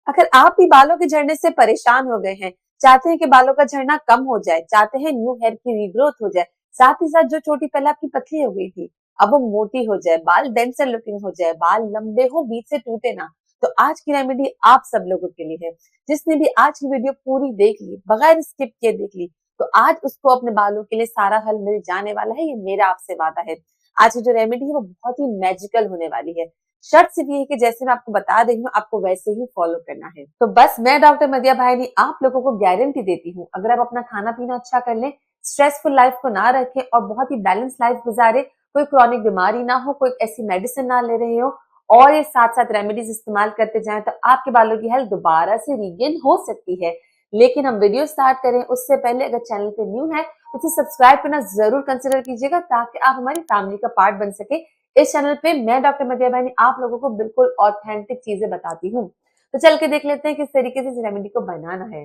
अगर आप भी बालों के झड़ने से परेशान हो गए हैं, चाहते हैं कि बालों का झड़ना कम हो जाए, चाहते हैं न्यू हेयर की रीग्रोथ हो जाए, साथ ही साथ जो चोटी पहले आपकी पतली हो गई थी अब वो मोटी हो जाए, बाल डेंसर लुकिंग हो जाए, बाल लंबे हो बीच से टूटे ना, तो आज की रेमेडी आप सब लोगों के लिए है। जिसने भी आज की वीडियो पूरी देख ली, बगैर स्किप किए देख ली, तो आज उसको अपने बालों के लिए सारा हल मिल जाने वाला है, ये मेरा आपसे वादा है। आज की जो रेमेडी है वो बहुत ही मैजिकल होने वाली है। शर्त सिर्फ ये है कि जैसे मैं आपको बता रही हूँ आपको वैसे ही फॉलो करना है। तो बस मैं डॉक्टर मदिया भाईनी आप लोगों को गारंटी देती हूँ, अगर आप अपना खाना पीना अच्छा कर लें, स्ट्रेसफुल लाइफ को ना रखें और बहुत ही बैलेंस लाइफ गुजारे, कोई क्रॉनिक बीमारी ना हो, कोई ऐसी मेडिसिन ना ले रहे हो और ये साथ साथ रेमेडीज इस्तेमाल करते जाएं, तो आपके बालों की हेल्थ दोबारा से रीगेन हो सकती है। लेकिन हम वीडियो स्टार्ट करें उससे पहले अगर चैनल पे न्यू है तो इसे सब्सक्राइब करना जरूर कंसिडर कीजिएगा, ताकि आप हमारी फैमिली का पार्ट बन सके। इस चैनल पे मैं डॉक्टर मदिया भाईनी आप लोगों को बिल्कुल ऑथेंटिक चीजें बताती हूँ। तो चल के देख लेते हैं किस तरीके से इस रेमेडी को बनाना है।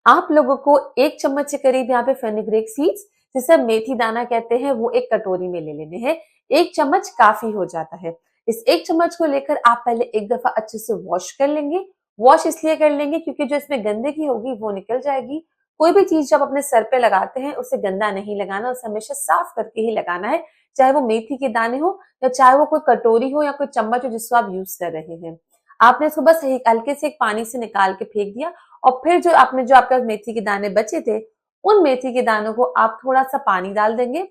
आप लोगों को 1 चम्मच के करीब यहाँ पे फेनुग्रीक सीड्स, जिसे हम मेथी दाना कहते हैं, वो एक कटोरी में ले लेने हैं। 1 चम्मच काफी हो जाता है। इस 1 चम्मच को लेकर आप पहले एक दफा अच्छे से वॉश कर लेंगे। वॉश इसलिए कर लेंगे क्योंकि जो इसमें गंदगी होगी वो निकल जाएगी। कोई भी चीज जब अपने सर पे लगाते हैं उसे गंदा नहीं लगाना, उसे हमेशा साफ करके ही लगाना है, चाहे वो मेथी के दाने हो या चाहे वो कोई कटोरी हो या कोई चम्मच हो जिसको आप यूज कर रहे हैं। आपने इसको बस हल्के से एक पानी से निकाल के फेंक दिया और फिर जो आपके मेथी के दाने बचे थे, उन मेथी के दानों को आप थोड़ा सा पानी डाल देंगे।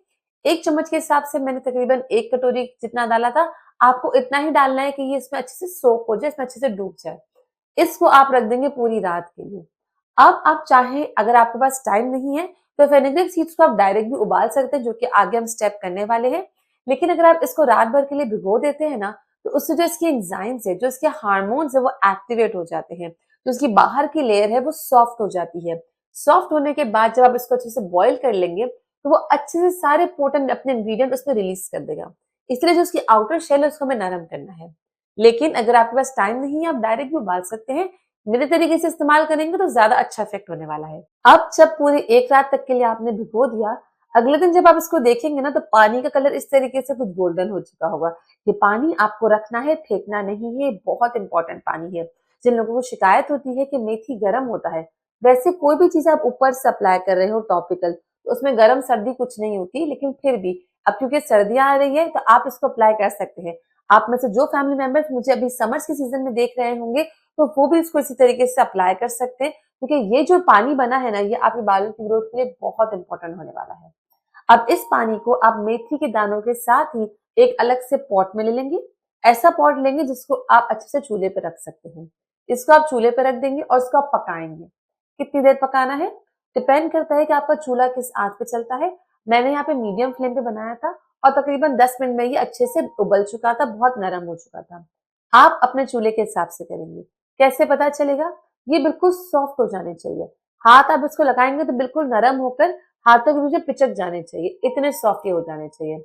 1 चम्मच के हिसाब से मैंने तकरीबन 1 कटोरी जितना डाला था। आपको इतना ही डालना है कि ये इसमें अच्छे से सोक हो जाए, इसमें अच्छे से डूब जाए। इसको आप रख देंगे पूरी रात के लिए। अब आप चाहें, अगर आपके पास टाइम नहीं है तो फेनुग्रीक सीड्स को आप डायरेक्ट भी उबाल सकते हैं, जो कि आगे हम स्टेप करने वाले हैं। लेकिन अगर आप इसको रात भर के लिए भिगो देते हैं ना, तो उससे जो इसकी एंजाइम्स है, जो इसके हार्मोन्स है, वो एक्टिवेट हो जाते हैं। तो उसकी बाहर की लेयर है वो सॉफ्ट हो जाती है। सॉफ्ट होने के बाद जब आप इसको अच्छे से बॉईल कर लेंगे तो वो अच्छे से सारे पोटेंट अपने इंग्रेडिएंट उसमें रिलीज कर देगा। इसलिए जो उसकी आउटर शेल है उसको हमें नरम करना है। लेकिन अगर आपके पास टाइम नहीं है आप डायरेक्ट भी उबाल सकते हैं। मेरे तरीके से इस्तेमाल करेंगे तो ज्यादा अच्छा इफेक्ट होने वाला है। अब जब पूरी एक रात तक के लिए आपने भिगो दिया, अगले दिन जब आप इसको देखेंगे ना तो पानी का कलर इस तरीके से कुछ गोल्डन हो चुका होगा। ये पानी आपको रखना है, फेंकना नहीं है। बहुत इंपॉर्टेंट पानी है। जिन लोगों को शिकायत होती है कि मेथी गर्म होता है, वैसे कोई भी चीज आप ऊपर से अप्लाई कर रहे हो टॉपिकल, तो उसमें गर्म सर्दी कुछ नहीं होती। लेकिन फिर भी अब क्योंकि सर्दियां आ रही है तो आप इसको अप्लाई कर सकते हैं। आप में से जो फैमिली मेंबर्स मुझे अभी समर्स के सीजन में देख रहे होंगे तो वो भी इसको इसी तरीके से अप्लाई कर सकते हैं, क्योंकि ये जो पानी बना है ना, ये आपके बालों की ग्रोथ के लिए बहुत इंपॉर्टेंट होने वाला है। अब इस पानी को आप मेथी के दानों के साथ ही एक अलग से पॉट में ले लेंगे। ऐसा पॉट लेंगे जिसको आप अच्छे से चूल्हे पे रख सकते हैं। इसको आप चूल्हे पे रख देंगे और इसको आप पकाएंगे। कितनी देर पकाना है डिपेंड करता है कि आपका चूल्हा किस आंच पे चलता है। मैंने यहाँ पे मीडियम फ्लेम पे बनाया था और तकरीबन 10 मिनट में ये अच्छे से उबल चुका था, बहुत नरम हो चुका था। आप अपने चूल्हे के हिसाब से करेंगे। कैसे पता चलेगा? ये बिल्कुल सॉफ्ट हो जाने चाहिए। हाथ आप इसको लगाएंगे तो बिल्कुल नरम होकर हाथों के बीच पिचक जाने चाहिए, इतने सॉफ्ट ये हो जाने चाहिए।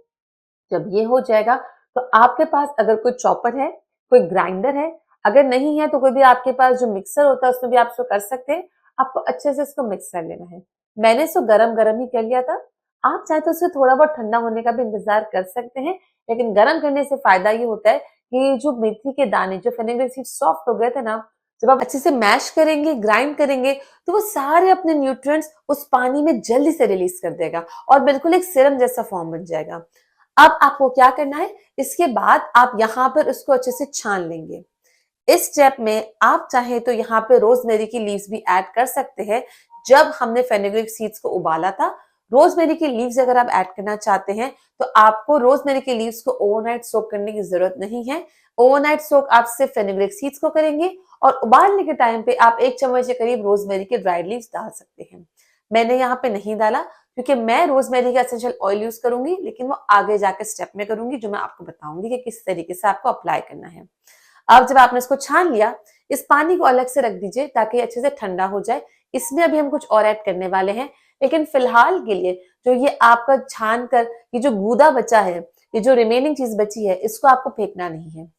जब ये हो जाएगा तो आपके पास अगर कोई चॉपर है, कोई ग्राइंडर है, अगर नहीं है तो कोई भी आपके पास जो मिक्सर होता है उसमें भी आप इसको कर सकते हैं। आपको अच्छे से इसको मिक्स कर लेना है। मैंने इसको गरम गरम ही कर लिया था। आप चाहे तो इसको थोड़ा बहुत ठंडा होने का भी इंतजार कर सकते हैं, लेकिन गरम करने से फायदा ये होता है कि जो मेथी के दाने, जो फेनुग्रीक सीड्स सॉफ्ट हो गए थे ना, जब आप अच्छे से मैश करेंगे, ग्राइंड करेंगे, तो वो सारे अपने न्यूट्रिएंट्स उस पानी में जल्दी से रिलीज कर देगा और बिल्कुल एक सिरम जैसा फॉर्म बन जाएगा। अब आपको क्या करना है, इसके बाद आप यहाँ पर उसको अच्छे से छान लेंगे। इस स्टेप में आप चाहे तो यहाँ पे रोजमेरी की लीव्स भी ऐड कर सकते हैं। जब हमने फेनुग्रीक सीड्स को उबाला था, रोजमेरी की लीव्स अगर आप ऐड करना चाहते हैं तो आपको रोजमेरी की लीव्स को ओवरनाइट सोक करने की जरूरत नहीं है। ओवरनाइट सोक आप सिर्फ फेनुग्रीक सीड्स को करेंगे और उबालने के टाइम पे आप 1 चम्मच के करीब रोजमेरी के ड्राइड लीव्स डाल सकते हैं। मैंने यहाँ पे नहीं डाला क्योंकि मैं रोजमेरी का एसेंशियल ऑयल यूज करूंगी, लेकिन वो आगे जाकर स्टेप में करूंगी, जो मैं आपको बताऊंगी कि किस तरीके से आपको अप्लाई करना है। अब जब आपने इसको छान लिया, इस पानी को अलग से रख दीजिए ताकि अच्छे से ठंडा हो जाए। इसमें अभी हम कुछ और ऐड करने वाले हैं, लेकिन फिलहाल के लिए जो ये आपका छान कर ये जो गूदा बचा है, ये जो रिमेनिंग चीज बची है, इसको आपको फेंकना नहीं है।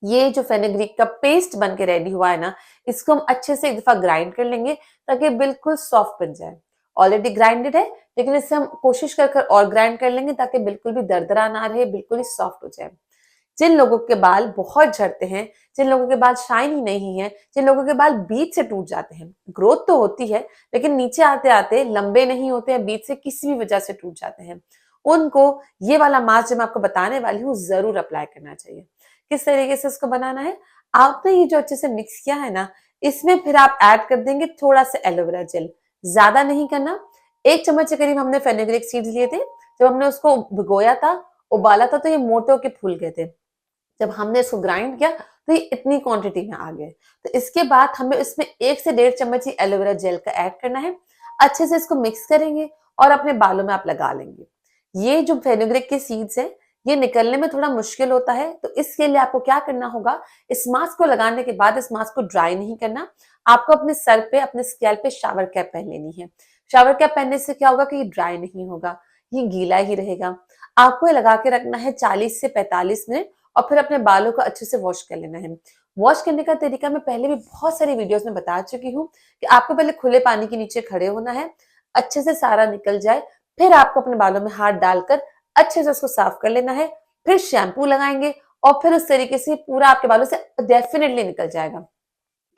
ये जो फेनुग्रीक का पेस्ट बन के रेडी हुआ है ना, इसको हम अच्छे से एक दफा ग्राइंड कर लेंगे ताकि बिल्कुल सॉफ्ट बन जाए। ऑलरेडी ग्राइंडेड है, लेकिन इससे हम कोशिश कर और ग्राइंड कर लेंगे ताकि बिल्कुल भी दरदरा ना रहे, बिल्कुल ही सॉफ्ट हो जाए। जिन लोगों के बाल बहुत झड़ते हैं, जिन लोगों के बाल शाइनी नहीं है, जिन लोगों के बाल बीच से टूट जाते हैं, ग्रोथ तो होती है लेकिन नीचे आते आते लंबे नहीं होते हैं, बीच से किसी भी वजह से टूट जाते हैं, उनको ये वाला मास्क जो मैं आपको बताने वाली हूँ जरूर अप्लाई करना चाहिए। किस तरीके से इसको बनाना है, आपने ये जो अच्छे से मिक्स किया है ना, इसमें फिर आप ऐड कर देंगे थोड़ा सा एलोवेरा जेल। ज्यादा नहीं करना, 1 चम्मच के करीब हमने फेनुग्रीक सीड्स लिए थे। जब हमने उसको भिगोया था, उबाला था, तो ये मोटे होके फूल गए थे। जब हमने इसको ग्राइंड किया तो ये इतनी क्वांटिटी में आ गए। तो इसके बाद हमें इसमें 1 से 1.5 चम्मच ही एलोवेरा जेल का ऐड करना है। अच्छे से इसको मिक्स करेंगे और अपने बालों में आप लगा लेंगे। ये जो फेनुग्रीक के सीड्स है, ये निकलने में थोड़ा मुश्किल होता है, तो इसके लिए आपको क्या करना होगा, इस मास्क को लगाने के बाद इस मास्क को ड्राई नहीं करना। आपको अपने सर पे, अपने स्कैल्प पे शावर कैप पहन लेनी है। शावर कैप पहनने से क्या होगा कि ये ड्राई नहीं होगा, ये गीला ही रहेगा। आपको ये लगा के रखना है 40 से 45 मिनट और फिर अपने बालों को अच्छे से वॉश कर लेना है। वॉश करने का तरीका मैं पहले भी बहुत सारी वीडियोस में बता चुकी हूँ कि आपको पहले खुले पानी के नीचे खड़े होना है, अच्छे से सारा निकल जाए, फिर आपको अपने बालों में हाथ डालकर अच्छे से उसको साफ कर लेना है। फिर शैम्पू लगाएंगे और फिर उस तरीके से पूरा आपके बालों से डेफिनेटली निकल जाएगा।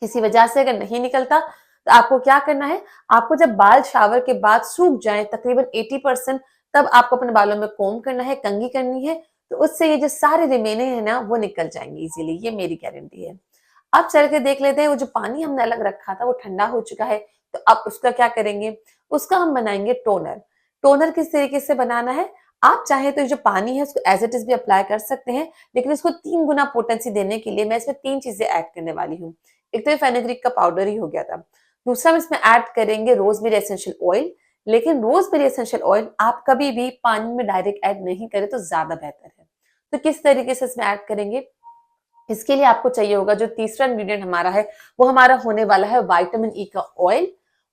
किसी वजह से अगर नहीं निकलता तो आपको क्या करना है, आपको जब बाल शावर के बाद सूख जाए तकरीबन 80%, तब आपको अपने बालों में कोम करना है, कंघी करनी है, तो उससे ये जो सारे रिमेनिंग है ना वो निकल जाएंगे इजीली, ये मेरी गारंटी है। अब चल के देख लेते हैं, वो जो पानी हमने अलग रखा था वो ठंडा हो चुका है, तो अब उसका क्या करेंगे, उसका हम बनाएंगे टोनर। टोनर किस तरीके से बनाना है, आप चाहे तो ये जो पानी है उसको एज इट इज भी अप्लाई कर सकते हैं, लेकिन इसको 3 गुना पोटेंसी देने के लिए मैं इसमें 3 चीजें ऐड करने वाली हूँ। एक तो ये फेनुग्रीक का पाउडर ही हो गया था, दूसरा हम इसमें ऐड करेंगे रोजमेरी एसेंशियल ऑयल। लेकिन रोजमेरी एसेंशियल ऑयल आप कभी भी पानी में डायरेक्ट ऐड नहीं करें तो ज्यादा बेहतर है। तो किस तरीके से इसमें ऐड करेंगे, इसके लिए आपको चाहिए होगा, जो तीसरा इंग्रेडिएंट हमारा है वो हमारा होने वाला है विटामिन ई का ऑयल।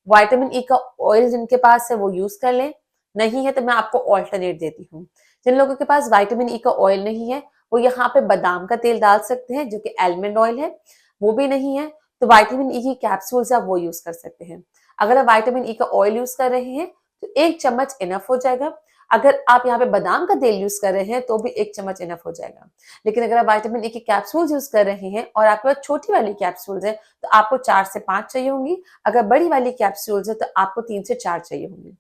विटामिन ई का ऑयल जिनके पास है वो यूज कर लें, नहीं है तो मैं आपको ऑल्टरनेट देती हूँ। जिन लोगों के पास विटामिन ई का ऑयल नहीं है वो यहाँ पे बादाम का तेल डाल सकते हैं जो कि आलमंड ऑयल है, वो भी नहीं है तो विटामिन ई की कैप्सूल्स आप वो यूज कर सकते हैं। अगर आप विटामिन ई का ऑयल यूज कर रहे हैं तो 1 चम्मच इनफ हो जाएगा। अगर आप यहाँ पे बादाम का तेल यूज कर रहे हैं तो भी 1 चम्मच इनफ हो जाएगा। लेकिन अगर आप विटामिन ई की कैप्सूल्स यूज कर रहे हैं और आपके पास छोटी वाली कैप्सूल्स है तो आपको 4 से 5 चाहिए होंगी। अगर बड़ी वाली कैप्सूल्स है तो आपको 3 से 4 चाहिए होंगी।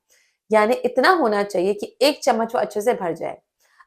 यानी इतना होना चाहिए कि 1 चम्मच वो अच्छे से भर जाए।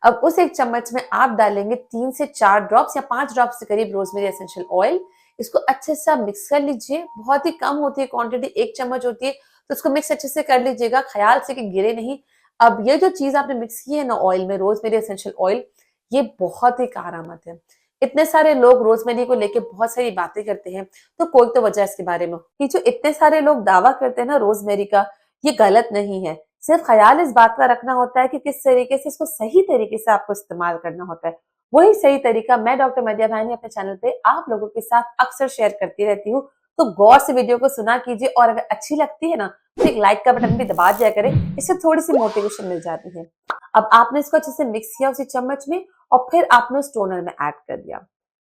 अब उस 1 चम्मच में आप डालेंगे 3 से 4 ड्रॉप्स या 5 ड्रॉप्स के करीब रोजमेरी एसेंशियल ऑयल। इसको अच्छे से आप मिक्स कर लीजिए, बहुत ही कम होती है क्वांटिटी, 1 चम्मच होती है, तो उसको मिक्स अच्छे से कर लीजिएगा, ख्याल से कि गिरे नहीं। अब ये जो चीज आपने मिक्स की है ना ऑयल में, रोजमेरी एसेंशियल ऑयल, ये बहुत ही कारआमद है। इतने सारे लोग रोजमेरी को लेके बहुत सारी बातें करते हैं, तो कोई तो वजह इसके बारे में कि जो इतने सारे लोग दावा करते हैं ना रोजमेरी का, ये गलत नहीं है। सिर्फ ख्याल इस बात का रखना होता है कि किस तरीके से इसको सही तरीके से आपको इस्तेमाल करना होता है। वही सही तरीका मैं डॉक्टर मदिया भाईनी अपने चैनल पे आप लोगों के साथ अक्सर शेयर करती रहती हूँ। तो गौर से वीडियो को सुना कीजिए और अगर अच्छी लगती है ना तो एक लाइक का बटन भी दबा दिया करें, इससे थोड़ी सी मोटिवेशन मिल जाती है। अब आपने इसको अच्छे से मिक्स किया उसी चम्मच में और फिर आपने उस टोनर में ऐड कर दिया।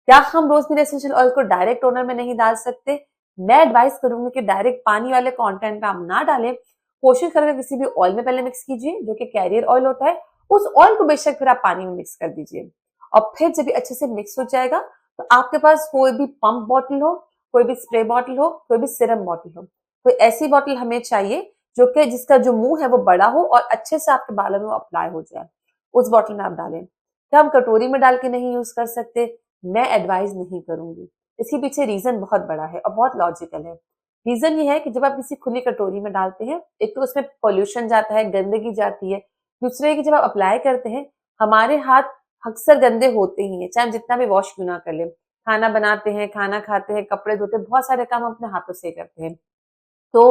क्या हम रोजमेरी एसेंशियल ऑयल को डायरेक्ट टोनर में नहीं डाल सकते? मैं एडवाइस करूंगी कि डायरेक्ट पानी वाले कंटेंट पे आप ना डालें। कोशिश करके किसी भी ऑयल में पहले मिक्स कीजिए जो कि कैरियर ऑयल होता है, उस ऑयल को बेशक फिर आप पानी में मिक्स कर दीजिए। और फिर जब ये अच्छे से मिक्स हो जाएगा तो आपके पास कोई भी पंप बॉटल हो, कोई भी स्प्रे बॉटल हो, कोई भी सिरम बॉटल हो, तो ऐसी बॉटल हमें चाहिए जो कि जिसका जो मुंह है वो बड़ा हो और अच्छे से आपके बालों में अप्लाई हो जाए, उस बॉटल में आप डालें। क्या हम कटोरी में डाल के नहीं यूज कर सकते? मैं एडवाइस नहीं करूंगी। इसके पीछे रीजन बहुत बड़ा है और बहुत लॉजिकल है। रीजन ये है कि जब आप किसी खुली कटोरी में डालते हैं, एक तो उसमें पोल्यूशन जाता है, गंदगी जाती है, दूसरे की जब आप अप्लाई करते हैं, हमारे हाथ अक्सर गंदे होते ही हैं, चाहे हम जितना भी वॉश क्यों ना कर ले। खाना बनाते हैं, खाना खाते हैं, कपड़े धोते हैं, बहुत सारे काम अपने हाथों से करते हैं। तो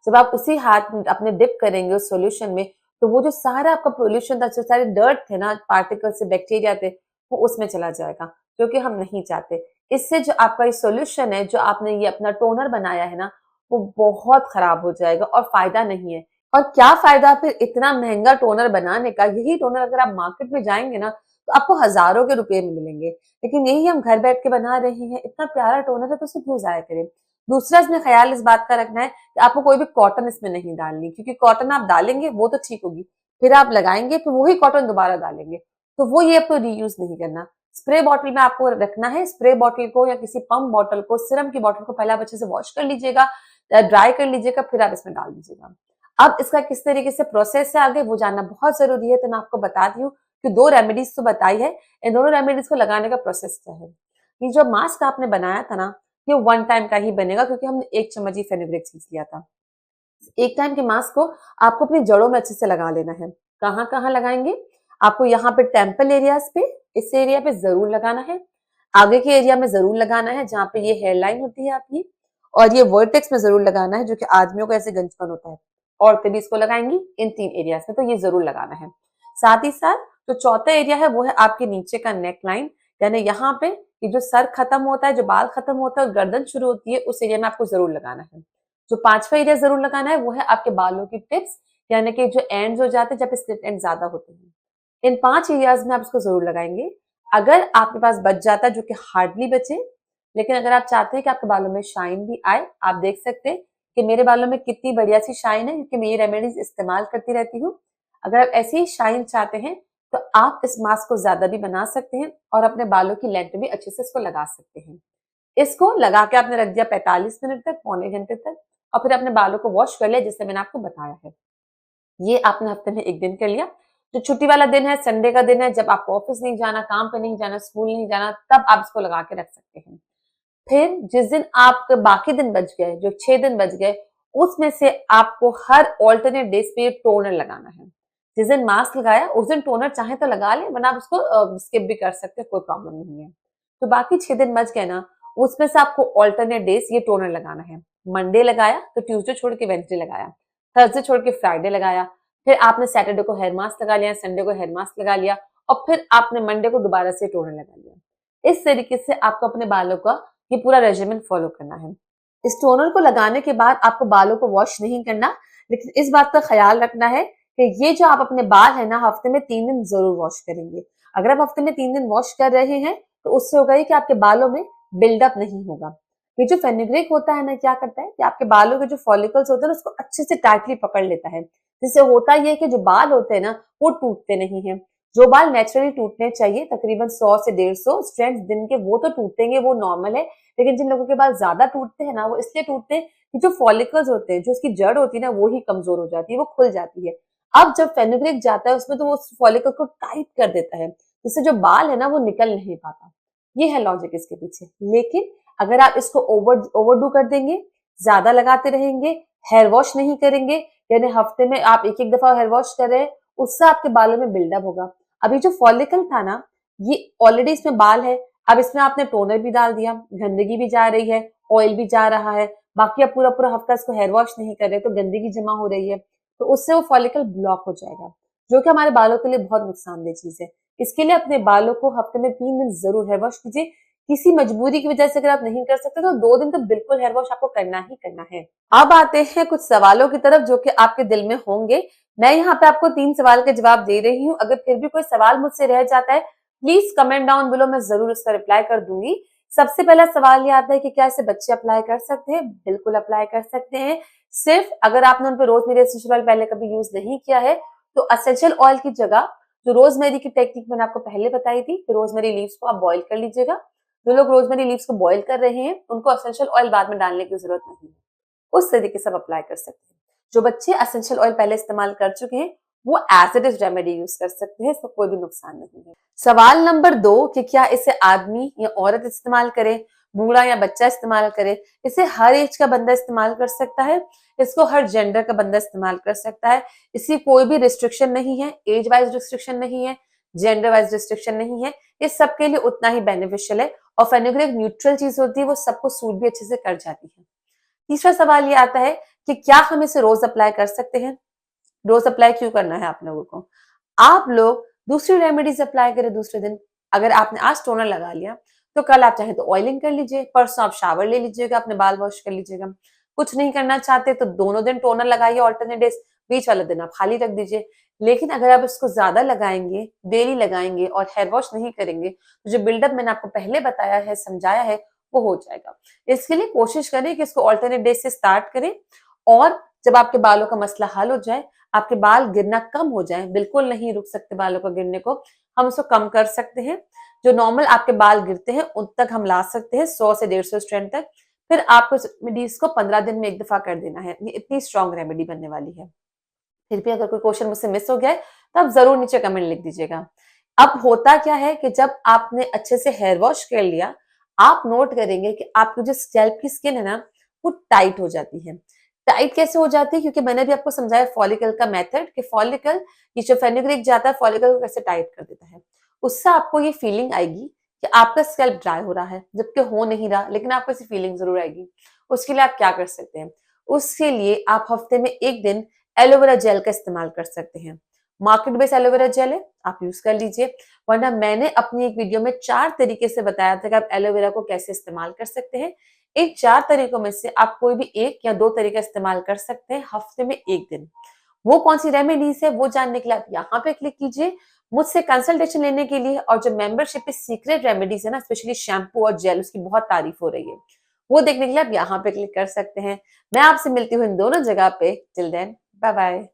जब आप उसी हाथ अपने डिप करेंगे उस सॉल्यूशन में, तो वो जो सारा आपका पोल्यूशन था, जो सारे डर्ट थे ना, पार्टिकल से बैक्टीरिया थे, वो उसमें चला जाएगा, जो कि हम नहीं चाहते। इससे जो आपका ये सॉल्यूशन है, जो आपने ये अपना टोनर बनाया है ना, वो बहुत खराब हो जाएगा और फायदा नहीं है। और क्या फायदा फिर इतना महंगा टोनर बनाने का? यही टोनर अगर आप मार्केट में जाएंगे ना तो आपको हजारों के रुपए में मिलेंगे, लेकिन यही हम घर बैठ के बना रहे हैं। इतना प्यारा टोनर है तो उसे क्यों जाया करें? दूसरा इसमें ख्याल इस बात का रखना है कि आपको कोई भी कॉटन इसमें नहीं डालनी, क्योंकि कॉटन आप डालेंगे वो तो ठीक होगी, फिर आप लगाएंगे फिर वही कॉटन दोबारा डालेंगे, तो वो ये आपको रीयूज नहीं करना। स्प्रे बॉटल में आपको रखना है। स्प्रे बॉटल को या किसी पंप बॉटल को, सिरम की बॉटल को पहले आप अच्छे से वॉश कर लीजिएगा, ड्राई कर लीजिएगा, फिर आप इसमें डाल दीजिएगा। अब इसका किस तरीके से प्रोसेस है आगे वो जानना बहुत जरूरी है, तो मैं आपको बता दी हूँ कि 2 रेमेडीज तो बताई है। इन दोनों रेमेडीज को लगाने का प्रोसेस क्या है। ये जो मास्क आपने बनाया था ना, ये 1 टाइम का ही बनेगा, क्योंकि हमने 1 चम्मच ही फेनुग्रीक सीड्स लिया था। 1 टाइम के मास्क को आपको अपनी जड़ों में अच्छे से लगा लेना है। कहाँ-कहाँ लगाएंगे? आपको यहाँ पे टेम्पल एरियाज पे, इस एरिया पे जरूर लगाना है, आगे के एरिया में जरूर लगाना है जहाँ पे ये हेयर लाइन होती है आपकी, और ये वर्टेक्स में जरूर लगाना है जो कि आदमियों को ऐसे गंजपन होता है। औरतें भी इसको लगाएंगी इन 3 एरियाज में, तो ये जरूर लगाना है। साथ ही साथ जो चौथा एरिया है वो है आपके नीचे का नेक लाइन, यानी यहाँ पे ये जो सर खत्म होता है, जो बाल खत्म होता है और गर्दन शुरू होती है, उस एरिया में आपको जरूर लगाना है। जो 5वां एरिया जरूर लगाना है वो है आपके बालों की टिप्स, यानी कि जो एंड्स हो जाते हैं जब स्प्लिट एंड ज्यादा होते हैं। इन 5 एरियाज में आप इसको जरूर लगाएंगे। अगर आपके पास बच जाता है, जो कि हार्डली बचे, लेकिन अगर आप चाहते हैं कि आपके बालों में शाइन भी आए, आप देख सकते हैं कि मेरे बालों में कितनी बढ़िया सी शाइन है, क्योंकि मैं ये रेमेडीज इस्तेमाल करती रहती हूँ। अगर आप ऐसी ही शाइन चाहते हैं तो आप इस मास्क को ज्यादा भी बना सकते हैं और अपने बालों की लेंथ भी अच्छे से इसको लगा सकते हैं। इसको लगा के आपने रख दिया 45 मिनट तक, पौने घंटे तक, और फिर अपने बालों को वॉश कर लिया, जैसे मैंने आपको बताया है। ये आपने हफ्ते में 1 दिन कर लिया। जो छुट्टी वाला दिन है, संडे का दिन है, जब आपको ऑफिस नहीं जाना, काम पे नहीं जाना, स्कूल नहीं जाना, तब आप इसको लगा के रख सकते हैं। फिर जिस दिन आपके बाकी दिन बच गए, जो 6 दिन बच गए, उसमें से आपको हर ऑल्टरनेट डेज पे टोनर लगाना है। जिस दिन मास्क लगाया उस दिन टोनर चाहे तो लगा ले, वरना आप उसको स्किप भी कर सकते हैं, कोई प्रॉब्लम नहीं है। तो बाकी 6 दिन बच गए ना, उसमें से आपको ऑल्टरनेट डेज ये टोनर लगाना है। मंडे लगाया तो ट्यूसडे छोड़ के वेडनेसडे लगाया, थर्सडे छोड़ के फ्राइडे लगाया, फिर आपने सैटरडे को हेयर मास्क लगा लिया, संडे को हेयर मास्क लगा लिया, और फिर आपने मंडे को दोबारा से टोनर लगा लिया। इस तरीके से आपको अपने बालों का ये पूरा रेजिमेंट फॉलो करना है। इस टोनर को लगाने के बाद आपको बालों को वॉश नहीं करना, लेकिन इस बात का ख्याल रखना है कि ये जो आप अपने बाल है ना, हफ्ते में 3 दिन जरूर वॉश करेंगे। अगर आप हफ्ते में 3 दिन वॉश कर रहे हैं तो उससे होगा कि आपके बालों में बिल्डअप नहीं होगा। ये जो फेनुग्रीक होता है ना, क्या करता है कि आपके बालों के जो फॉलिकल्स होते हैं उसको अच्छे से टाइटली पकड़ लेता है, जिससे होता ये है कि जो बाल होते हैं ना वो टूटते नहीं है। जो बाल नेचुरली टूटने चाहिए, तकरीबन 100 से 150 स्ट्रैंड्स दिन के, वो तो टूटेंगे, वो नॉर्मल है। लेकिन जिन लोगों के बाल ज्यादा टूटते हैं ना, वो इसलिए टूटते हैं कि जो फॉलिकल्स होते हैं, जो उसकी जड़ होती है ना, वो ही कमजोर हो जाती है, वो खुल जाती है। अब जब फेनुग्रीक जाता है उसमें, तो वो फॉलिकल को टाइट कर देता है, जिससे जो बाल है ना वो निकल नहीं पाता। ये है लॉजिक इसके पीछे। लेकिन अगर आप इसको ओवरडू कर देंगे, ज्यादा लगाते रहेंगे, हेयर वॉश नहीं करेंगे, यानी हफ्ते में आप 1-1 दफा हेयर वॉश कर रहे हैं, उससे आपके बालों में बिल्डअप होगा। अभी जो फॉलिकल था ना, ये ऑलरेडी इसमें बाल है, अब इसमें आपने टोनर भी डाल दिया, गंदगी भी जा रही है, ऑयल भी जा रहा है, बाकी आप पूरा पूरा हफ्ता इसको हेयर वॉश नहीं कर रहे तो गंदगी जमा हो रही है, तो उससे वो फॉलिकल ब्लॉक हो जाएगा, जो कि हमारे बालों के लिए बहुत नुकसानदेह चीज है। इसके लिए अपने बालों को हफ्ते में 3 दिन जरूर हेयर वॉश कीजिए। किसी मजबूरी की वजह से अगर आप नहीं कर सकते तो 2 दिन तो बिल्कुल हेयर वॉश आपको करना ही करना है। अब आते हैं कुछ सवालों की तरफ जो कि आपके दिल में होंगे। मैं यहाँ पे आपको 3 सवाल के जवाब दे रही हूँ। अगर फिर भी कोई सवाल मुझसे रह जाता है, प्लीज कमेंट डाउन बिलो, मैं जरूर उसका रिप्लाई कर दूंगी। सबसे पहला सवाल ये आता है कि क्या इसे बच्चे अप्लाई कर सकते हैं? बिल्कुल अप्लाई कर सकते हैं। सिर्फ अगर आपने उन पर रोजमेरी एसेंशियल ऑयल पहले कभी यूज नहीं किया है तो एसेंशियल ऑयल की जगह जो रोजमेरी की टेक्निक मैंने आपको पहले बताई थी, रोजमेरी लीव्स को आप बॉइल कर लीजिएगा। जो लोग रोजमेरी लीव्स को बॉइल कर रहे हैं उनको एसेंशियल ऑयल बाद में डालने की जरूरत नहीं है, उस तरीके से आप अप्लाई कर सकते हैं। जो बच्चे एसेंशियल ऑयल पहले इस्तेमाल कर चुके हैं वो as it is remedy use कर सकते हैं, इसको कोई भी नुकसान नहीं है। सवाल नंबर 2 कि क्या इसे आदमी या औरत इस्तेमाल करे, बूढ़ा या बच्चा इस्तेमाल करे? इसे हर एज का बंदा इस्तेमाल कर सकता है, इसको हर जेंडर का बंदा इस्तेमाल कर सकता है। इसकी कोई भी रिस्ट्रिक्शन नहीं है, एज वाइज रिस्ट्रिक्शन नहीं है, जेंडर वाइज रिस्ट्रिक्शन नहीं है। ये सबके लिए उतना ही बेनिफिशियल है और फेनुग्रीक न्यूट्रल चीज होती है, वो सबको सूट भी अच्छे से कर जाती है। तीसरा सवाल ये आता है कि क्या हम इसे रोज अप्लाई कर सकते हैं? रोज अप्लाई क्यों करना है आप लोगों को? आप लोग दूसरी रेमेडीज अप्लाई करें दूसरे दिन। अगर आपने आज टोनर लगा लिया तो कल आप चाहे तो ऑयलिंग कर लीजिए, परसों आप शावर ले लीजिएगा, अपने बाल वॉश कर लीजिएगा। कुछ नहीं करना चाहते तो दोनों दिन टोनर लगाइए ऑल्टरनेट डेज, बीच वाला दिन आप खाली रख दीजिए। लेकिन अगर आप इसको ज्यादा लगाएंगे, डेली लगाएंगे और हेयर वॉश नहीं करेंगे तो जो बिल्डअप मैंने आपको पहले बताया है, समझाया है, वो हो जाएगा। इसके लिए कोशिश करें कि इसको ऑल्टरनेट डेज से स्टार्ट करें, और जब आपके बालों का मसला हल हो जाए, आपके बाल गिरना कम हो जाए, बिल्कुल नहीं रुक सकते बालों को गिरने को, हम उसको कम कर सकते हैं। जो नॉर्मल आपके बाल गिरते हैं उन तक हम ला सकते हैं, 100 से 150 स्ट्रैंड तक। फिर आपको इस रेमेडीज को 15 दिन में एक दफा कर देना है। ये इतनी स्ट्रॉन्ग रेमेडी बनने वाली है। फिर भी अगर कोई क्वेश्चन मुझसे मिस हो गया है तो आप जरूर नीचे कमेंट लिख दीजिएगा। अब होता क्या है कि जब आपने अच्छे से हेयर वॉश कर लिया, आप नोट करेंगे कि आपकी जो स्कैल्प की स्किन है ना, वो टाइट हो जाती है। टाइट कैसे हो जाती है? क्योंकि मैंने भी आपको समझाया फॉलिकल का मेथड कि फॉलिकल, ये जो फेनुग्रीक जाता है फॉलिकल को कैसे टाइट कर देता है। उससे आपको ये फीलिंग आएगी कि आपका स्कैल्प ड्राई हो रहा है, जबकि हो नहीं रहा, लेकिन आपको ऐसी फीलिंग जरूर आएगी। उसके लिए आप क्या कर सकते हैं? उसके लिए आप हफ्ते में 1 दिन एलोवेरा जेल का इस्तेमाल कर सकते हैं। मार्केट बेस्ड एलोवेरा जेल है, आप यूज कर लीजिए। वरना मैंने अपनी एक वीडियो में 4 तरीके से बताया था कि आप एलोवेरा को कैसे इस्तेमाल कर सकते हैं। इन 4 तरीकों में से आप कोई भी 1 या 2 तरीका इस्तेमाल कर सकते हैं हफ्ते में 1 दिन। वो कौन सी रेमेडीज है वो जानने के लिए आप यहाँ पे क्लिक कीजिए। मुझसे कंसल्टेशन लेने के लिए, और जो मेंबरशिप पे सीक्रेट रेमेडीज है ना, स्पेशली शैम्पू और जेल, उसकी बहुत तारीफ हो रही है, वो देखने के लिए आप यहाँ पे क्लिक कर सकते हैं। मैं आपसे मिलती हूँ इन दोनों जगह पे। Till then, bye bye.